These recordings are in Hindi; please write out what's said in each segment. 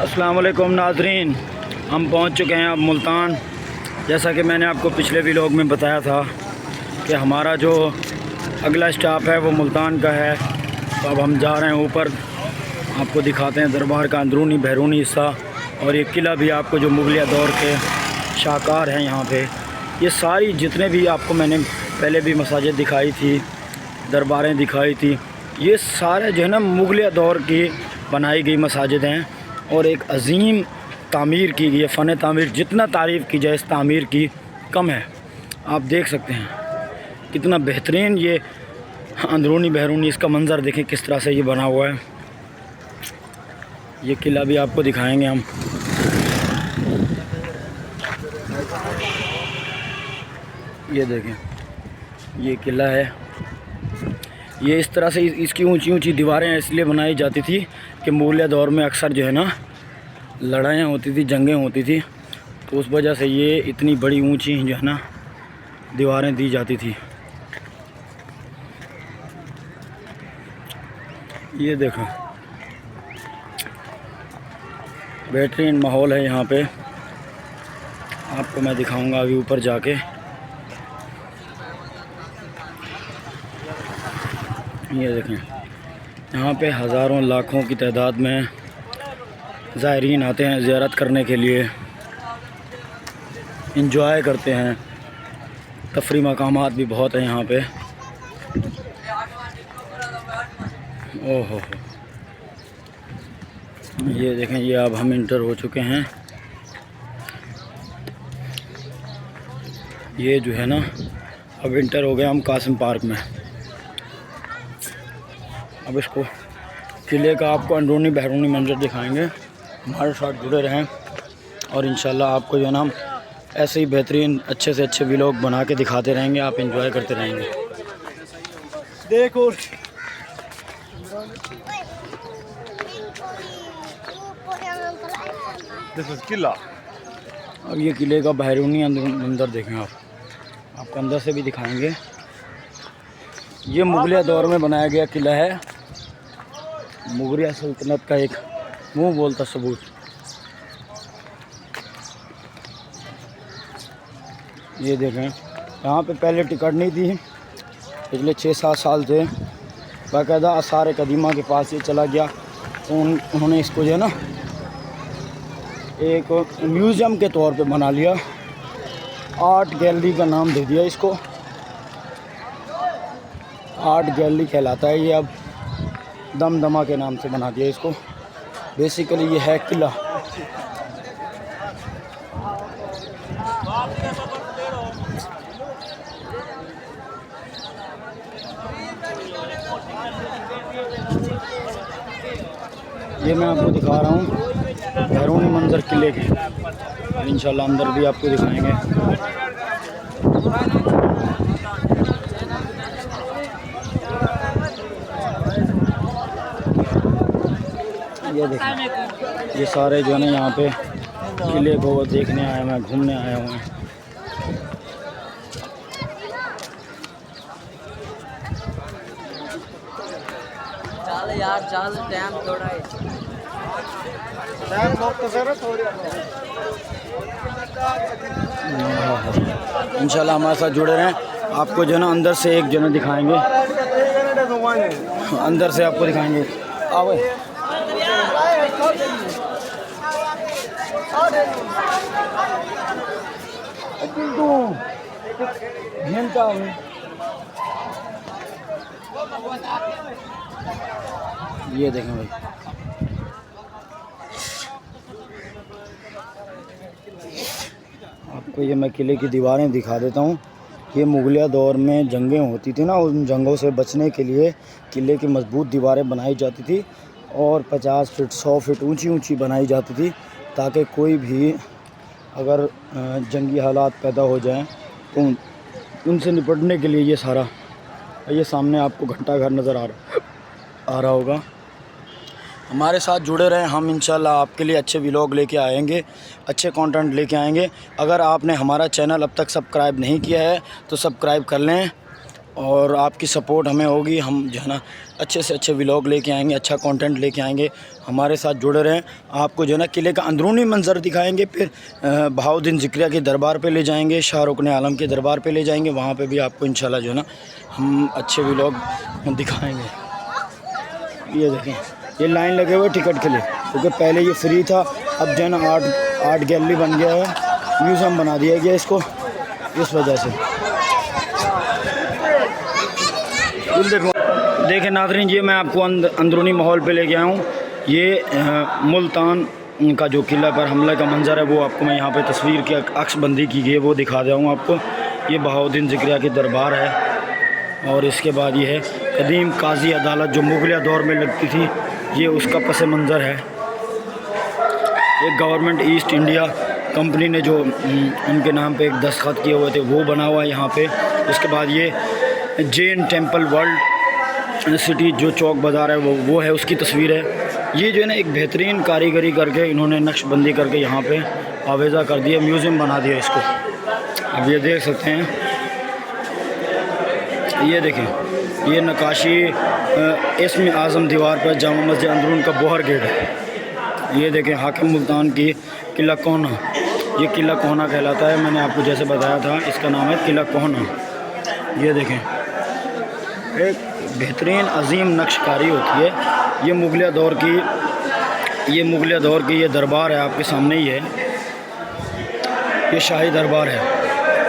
अस्सलाम वालेकुम नाज़रीन, हम पहुंच चुके हैं अब मुल्तान। जैसा कि मैंने आपको पिछले व्लॉग में बताया था कि हमारा जो अगला स्टॉप है वो मुल्तान का है। तो अब हम जा रहे हैं ऊपर, आपको दिखाते हैं दरबार का अंदरूनी बैरूनी हिस्सा। और ये किला भी आपको जो मुगलिया दौर के शाहकार हैं यहाँ पे, ये सारी जितने भी आपको मैंने पहले भी मसाजिद दिखाई थी, दरबारें दिखाई थी, ये सारे जो है ना मुगलिया दौर की बनाई गई मसाजिद हैं। और एक अजीम तामीर की गई फ़न तामीर, जितना तारीफ़ की जाए इस तामीर की कम है। आप देख सकते हैं कितना बेहतरीन ये अंदरूनी बैरूनी इसका मंज़र देखें किस तरह से ये बना हुआ है। ये किला भी आपको दिखाएंगे हम। ये देखें, ये किला है। ये इस तरह से इसकी ऊंची ऊंची दीवारें इसलिए बनाई जाती थी कि मुगलिया दौर में अक्सर जो है ना लड़ाइयाँ होती थी, जंगें होती थी, तो उस वजह से ये इतनी बड़ी ऊंची जो है ना दीवारें दी जाती थी। ये देखो बेहतरीन माहौल है यहाँ पे, आपको मैं दिखाऊंगा अभी ऊपर जाके। ये देखें, यहाँ पे हज़ारों लाखों की तादाद में ज़ायरीन आते हैं ज़ियारत करने के लिए, इंजॉय करते हैं। तफरी मकामात भी बहुत हैं यहाँ पे। ओहो, ये देखें, ये अब हम इंटर हो चुके हैं। ये जो है ना अब इंटर हो गए हम कासिम पार्क में। अब इसको किले का आपको अंदरूनी बैरूनी मंजर दिखाएंगे। हमारे साथ जुड़े रहें और इंशाल्लाह आपको जो है ना हम ऐसे ही बेहतरीन अच्छे से अच्छे व्लॉग बना के दिखाते रहेंगे, आप एंजॉय करते रहेंगे। देखो किला, अब ये किले का बैरूनी अंदर देखें आप, आपको अंदर से भी दिखाएंगे। ये मुगलिया दौर में बनाया गया किला है, मुगलिया सल्तनत का एक मुंह बोलता सबूत। ये देखें, यहाँ पे पहले टिकट नहीं थी, पिछले 6-7 साल से बाकायदा आसार कदीमा के पास ये चला गया, तो उन्होंने इसको जो है ना एक म्यूज़ियम के तौर पे बना लिया। आर्ट गैलरी का नाम दे दिया इसको, आर्ट गैलरी कहलाता है ये। अब दमदमा के नाम से बना दिया इसको। बेसिकली ये है किला। ये मैं आपको दिखा रहा हूँ बैरूनी मंजर किले के, इंशाल्लाह अंदर भी आपको दिखाएंगे। ये देखिए, ये सारे जो है ना यहाँ पे किले को देखने आए हैं, घूमने आए हुए हैं। चल यार चल, टाइम थोड़ा है, इंशाल्लाह हमारे साथ जुड़े रहें। आपको जो है ना अंदर से एक जगह दिखाएंगे, अंदर से आपको दिखाएंगे। आओ ये देखें भाई, आपको ये मैं किले की दीवारें दिखा देता हूँ। ये मुगलिया दौर में जंगें होती थी ना, उन जंगों से बचने के लिए किले की मजबूत दीवारें बनाई जाती थी और 50 फीट 100 फीट ऊंची ऊंची बनाई जाती थी, ताकि कोई भी अगर जंगी हालात पैदा हो जाएं तो उनसे निपटने के लिए ये सारा। ये सामने आपको घंटा घर नज़र आ रहा होगा। हमारे साथ जुड़े रहें, हम इंशाल्लाह आपके लिए अच्छे व्लॉग लेके आएंगे, अच्छे कंटेंट लेके आएंगे। अगर आपने हमारा चैनल अब तक सब्सक्राइब नहीं किया है तो सब्सक्राइब कर लें और आपकी सपोर्ट हमें होगी। हम जो है ना अच्छे से अच्छे व्लॉग लेके आएंगे, अच्छा कंटेंट लेके आएंगे। हमारे साथ जुड़े रहें। आपको जो है ना किले का अंदरूनी मंजर दिखाएंगे, फिर बहाउद्दीन ज़िक्रिया के दरबार पे ले जाएंगे, शाहरुख आलम के दरबार पे ले जाएंगे। वहाँ पे भी आपको इंशाल्लाह जो है ना हम अच्छे व्लॉग दिखाएँगे। ये देखें, ये लाइन लगे हुए टिकट के लिए, क्योंकि पहले ये फ्री था, अब जो है ना आर्ट गैलरी बन गया है, म्यूज़ियम बना दिया गया इसको, इस वजह से। देखें नाज़रीन, ये मैं आपको अंदरूनी माहौल पे ले गया हूँ। ये मुल्तान का जो किला पर हमला का मंजर है, वो आपको मैं यहाँ पे तस्वीर की अक्सबंदी की गई है, वो दिखा रहा हूँ आपको। ये बहाउद्दीन ज़िक्रिया की दरबार है, और इसके बाद ये है कदीम काजी अदालत जो मुगलिया दौर में लगती थी, ये उसका पस मंज़र है। एक गवर्नमेंट ईस्ट इंडिया कंपनी ने जो उनके नाम पे एक दस्तखत किए हुए थे, वो बना हुआ है यहाँ पे। उसके बाद ये जैन टेंपल वर्ल्ड सिटी जो चौक बाज़ार है, वो है, उसकी तस्वीर है। ये जो है ना एक बेहतरीन कारीगरी करके इन्होंने नक्शबंदी करके यहाँ पे आवेज़ा कर दिया, म्यूज़ियम बना दिया इसको। अब ये देख सकते हैं, ये देखें, ये नक्काशी इसमें आज़म दीवार पर जामा मस्जिद अंदरून का बोहर गेट है। ये देखें, हाकिम मुल्तान की किला कोहना, ये किला कोहना कहलाता है। मैंने आपको जैसे बताया था, इसका नाम है किला कोहना। ये देखें, एक बेहतरीन अजीम नक्शकारी होती है। ये मुगलिया दौर की ये दरबार है, आपके सामने ही है। ये शाही दरबार है,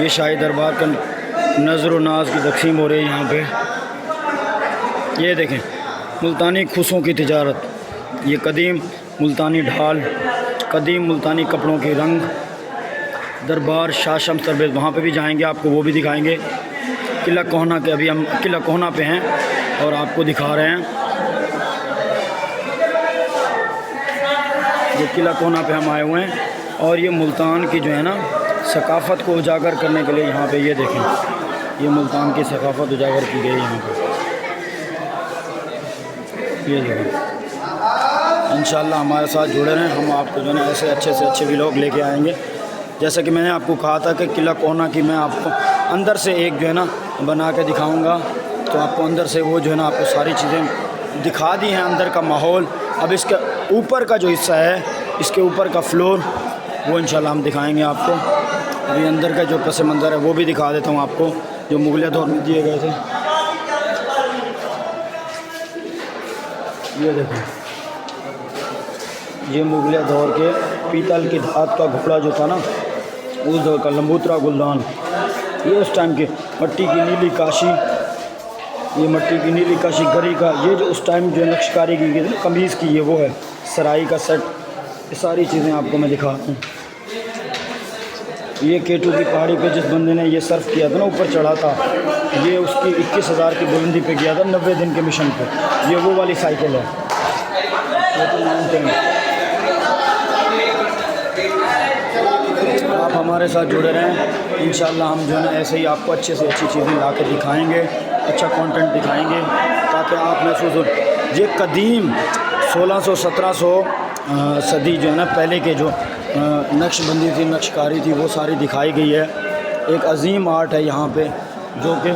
ये शाही दरबार का नज़र व नाज की तकसीम हो रही है यहाँ पे। ये देखें, मुल्तानी खुशों की तिजारत, ये कदीम मुल्तानी ढाल, कदीम मुल्तानी कपड़ों के रंग, दरबार शाह शम्स तरबेज़, वहाँ पे भी जाएंगे, आपको वो भी दिखाएंगे। किला कोहना के, अभी हम किला कोहना पे हैं और आपको दिखा रहे हैं। ये किला कोहना पे हम आए हुए हैं, और ये मुल्तान की जो है ना सकाफ़त को उजागर करने के लिए यहाँ पे, ये देखें, ये मुल्तान की सकाफ़त उजागर की गई यहाँ पे। ये देखें, इंशाल्लाह हमारे साथ जुड़े रहें। हम आपको जो है ना ऐसे अच्छे से अच्छे व्लॉग लेके आएंगे। जैसा कि मैंने आपको कहा था कि किला कोहना की मैं आपको अंदर से एक जो है ना बना के दिखाऊंगा, तो आपको अंदर से वो जो है ना आपको सारी चीज़ें दिखा दी हैं, अंदर का माहौल। अब इसके ऊपर का जो हिस्सा है, इसके ऊपर का फ्लोर, वो इंशाल्लाह हम दिखाएंगे आपको। अभी अंदर का जो पस मंज़र है वो भी दिखा देता हूँ आपको, जो मुगलिया दौर में दिए गए थे। ये देखो, ये मुगलिया दौर के पीतल की धात का घोड़ा जो था ना, उस दौर का लंबूतरा गुलदान। ये उस टाइम के मट्टी की नीली काशी, ये मट्टी की नीली काशी गरी का, ये जो उस टाइम जो नक्शकारी की गई थी कमीज़ की, ये वो है सराई का सेट। ये सारी चीज़ें आपको मैं दिखाता हूँ। ये केटू की पहाड़ी पे जिस बंदे ने ये सर्फ किया था ना, ऊपर चढ़ा था, ये उसकी 21,000 की बुलंदी पे गया था 90 दिन के मिशन पे। ये वो वाली साइकिल है, केटू माउंटेन। आप हमारे साथ जुड़े रहें, इंशाल्लाह हम जो है ना ऐसे ही आपको अच्छे से अच्छी चीज़ें ला के दिखाएँगे, अच्छा कंटेंट दिखाएँगे, ताकि आप महसूस हो। ये कदीम 1600-1700 सदी जो है ना पहले के जो नक्शबंदी थी, नक्शकारी थी, वो सारी दिखाई गई है। एक अजीम आर्ट है यहाँ पे, जो कि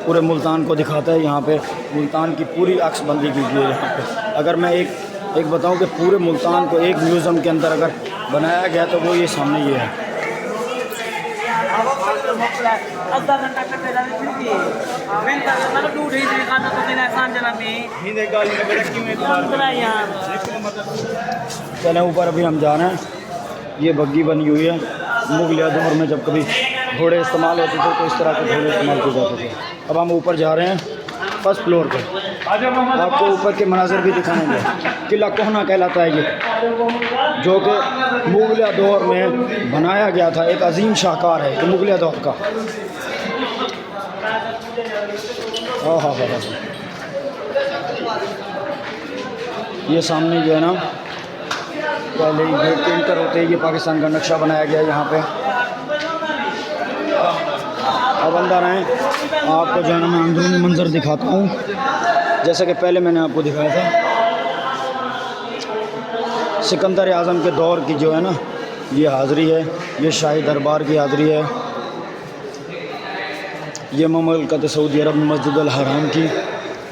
पूरे मुल्तान को दिखाता है। यहाँ पे मुल्तान की पूरी अक्सबंदी की गई है यहाँ पे। अगर मैं एक बताऊँ कि पूरे मुल्तान को एक म्यूज़ियम के अंदर अगर बनाया गया, तो वो ये सामने ये है। चलें ऊपर, अभी हम जा रहे हैं। ये बग्गी बनी हुई है, मुगलिया दौर में जब कभी घोड़े इस्तेमाल होते थे तो इस तरह के घोड़े इस्तेमाल किए जाते थे। अब हम ऊपर जा रहे हैं फर्स्ट फ्लोर पर, आपको ऊपर के मनाज़र भी दिखाएंगे। किला कोहना कहलाता है ये, जो कि मुगलिया दौर में बनाया गया था। एक अजीम शाहकार है कि मुगलिया दौर का। हाँ, ये सामने जो है ना पहले ही गेट के इंटर होते ही ये पाकिस्तान का नक्शा बनाया गया है यहाँ पे। अब अंदर आएँ, आपको जो है ना मैं अंदरूनी मंजर दिखाता हूँ। जैसा कि पहले मैंने आपको दिखाया था, सिकंदर आज़म के दौर की जो है ना ये हाज़री है, ये शाही दरबार की हाज़री है। ये ममलकत सऊदी अरब में मस्जिद अल हराम की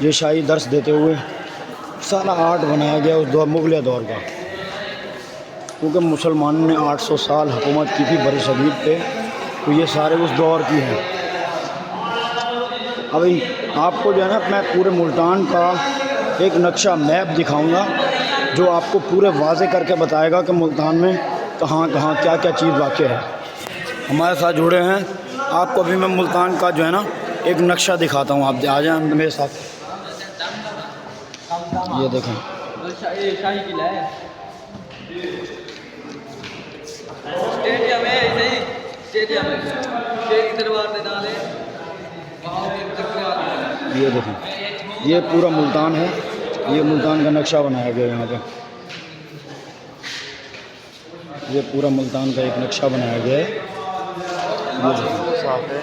ये शाही दर्स देते हुए सारा आर्ट बनाया गया उस दौर मुगल दौर का, क्योंकि मुसलमानों ने 800 साल हुकूमत की थी बरसगीर पे, तो ये सारे उस दौर की हैं। अभी आपको जो है ना मैं पूरे मुल्तान का एक नक्शा मैप दिखाऊंगा जो आपको पूरे वाज़े करके बताएगा कि मुल्तान में कहाँ कहाँ क्या क्या चीज़ वाक़ है। हमारे साथ जुड़े हैं, आपको अभी मैं मुल्तान का जो है ना एक नक्शा दिखाता हूँ, आप आ जाएँ मेरे साथ। ये देखें, शाही किला है, स्टेडियम है, सही स्टेडियम है, शेर की दरबार में डाले। ये देखें, ये पूरा मुल्तान है, ये मुल्तान का नक्शा बनाया गया यहाँ पे, ये पूरा मुल्तान का एक नक्शा बनाया गया है। ये देखें, साफ है।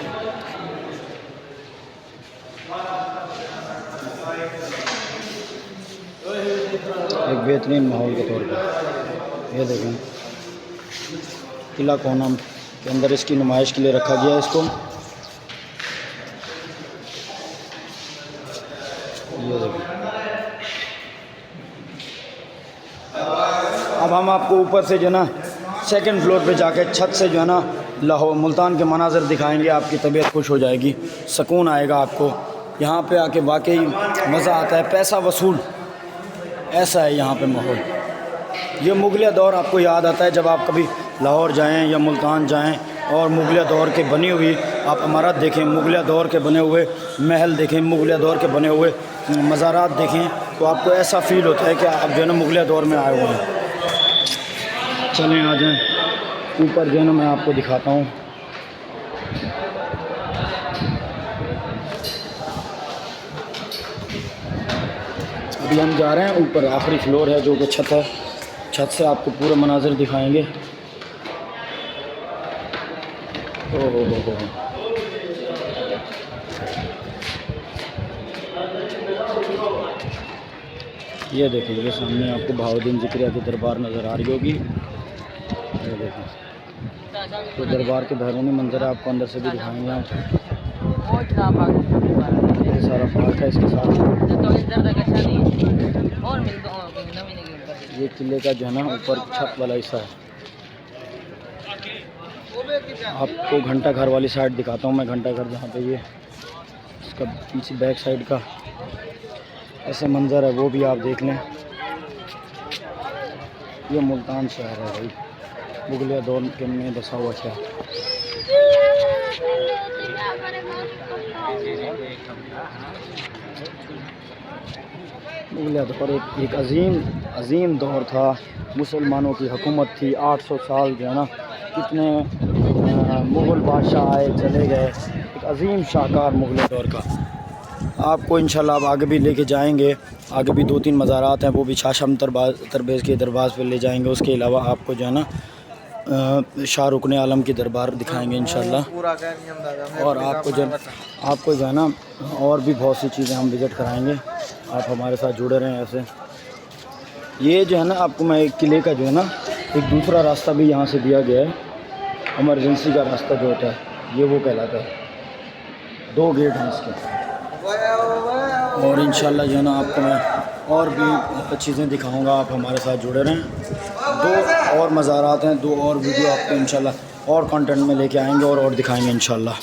एक बेहतरीन माहौल के तौर पर ये देखें, किला कोनम के अंदर इसकी नुमाइश के लिए रखा गया है इसको। ये देखें, अब हम आपको ऊपर से जो है ना सेकंड फ्लोर पे जाके छत से जो है ना लाहौर मुल्तान के मनाज़र दिखाएंगे, आपकी तबीयत खुश हो जाएगी, सुकून आएगा आपको। यहाँ पे आके वाकई मज़ा आता है, पैसा वसूल ऐसा है यहाँ पे माहौल। ये मुगलिया दौर आपको याद आता है जब आप कभी लाहौर जाएं या मुल्तान जाएं और मुगलिया दौर के बनी हुई आप इमारत देखें, मुगलिया दौर के बने हुए महल देखें, मुगलिया दौर के बने हुए मज़ारात देखें, तो आपको ऐसा फ़ील होता है कि आप जो है ना मुगलिया दौर में आए हुए हैं। चलें आ जाएँ ऊपर, जो है ना मैं आपको दिखाता हूँ। अभी हम जा रहे हैं ऊपर, आखिरी फ्लोर है जो कि छत है, छत से आपको पूरे मनाज़िर दिखाएंगे। ओहो हो, ये देखें, ये सामने आपको बहाउद्दीन ज़िक्रिया की दरबार नज़र आ रही होगी। ये देखें, तो दरबार के बैरूनी मंजर आपको अंदर से भी दिखाएंगे हम। ये सारा पार्क है इसके साथ। ये किले का जो है ना ऊपर छत वाला हिस्सा है। आपको घंटा घर वाली साइड दिखाता हूँ मैं, घंटा घर जहाँ पे ये इसका पीछे बैक साइड का ऐसे मंज़र है, वो भी आप देख लें। ये मुल्तान शहर है भाई, मुगलिया दौर के में बसा हुआ शहर। मुगलिया दौर एक अजीम दौर था, मुसलमानों की हुकूमत थी 800 साल जो है ना, कितने मुग़ल बादशाह आए चले गए, एक अजीम शाहकार मुगल दौर का। आपको इंशाल्लाह अब आगे भी लेके जाएंगे, आगे भी 2-3 मज़ारात हैं, वो भी शाशम तरबेज़ के दरबार पर ले जाएंगे। उसके अलावा आपको जो है ना शाहरुख़ आलम की दरबार दिखाएंगे इंशाल्लाह, और आपको जो है ना और भी बहुत सी चीज़ें हम विज़िट कराएंगे। आप हमारे साथ जुड़े रहें ऐसे। ये जो है ना आपको मैं एक किले का जो है ना एक दूसरा रास्ता भी यहाँ से दिया गया है, इमरजेंसी का रास्ता जो होता है ये वो कहलाता है। 2 गेट हैं इसके, और इंशाल्लाह जो है ना आपको मैं और भी चीज़ें दिखाऊंगा, आप हमारे साथ जुड़े रहें। 2 और मज़ारात हैं, 2 और वीडियो आपको इंशाल्लाह और कंटेंट में लेके आएंगे और दिखाएंगे इंशाल्लाह।